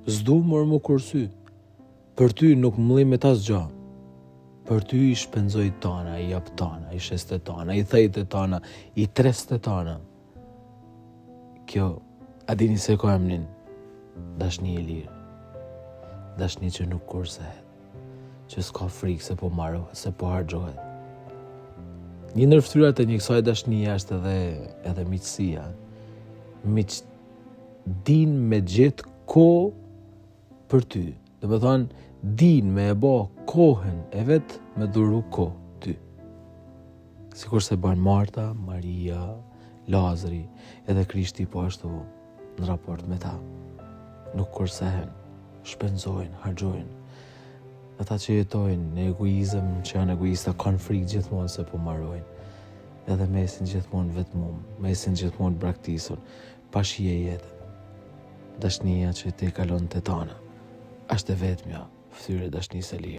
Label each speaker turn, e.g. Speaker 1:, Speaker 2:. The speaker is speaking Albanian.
Speaker 1: S'du mërë më kursy. Për ty nuk mlimet as gja. Për ty i shpenzoj tana, i jap tana, i sheste tana, i thejte tana, i treste tana. Kjo, a dini se ko emnin? Dashni e lirë. Dashni që nuk kursehet. Që s'ka frikë se po marrohet, se po harxhohet. Një ndër ftyrat e një kësaj dashnie është edhe miqësia. Miq din me gjetë kohë për ty. Dhe me thonë, din me e ba kohën e vetë me dhuru kohë ty. Sikur se bën Marta, Maria, Lazari, edhe Krishti po ashtu në raport me ta. Nuk kursehen, shpenzojnë, harxojnë. Ata që jetojnë në egoizëm, që janë egoista, kanë frikë gjithmonë se po marrojnë. Edhe mesin gjithmonë vetmum, mesin gjithmonë braktisur, pa shije jetën. Dashnia që ti kalon te tana, është e vetmja ftyrë dashnisë e lirë.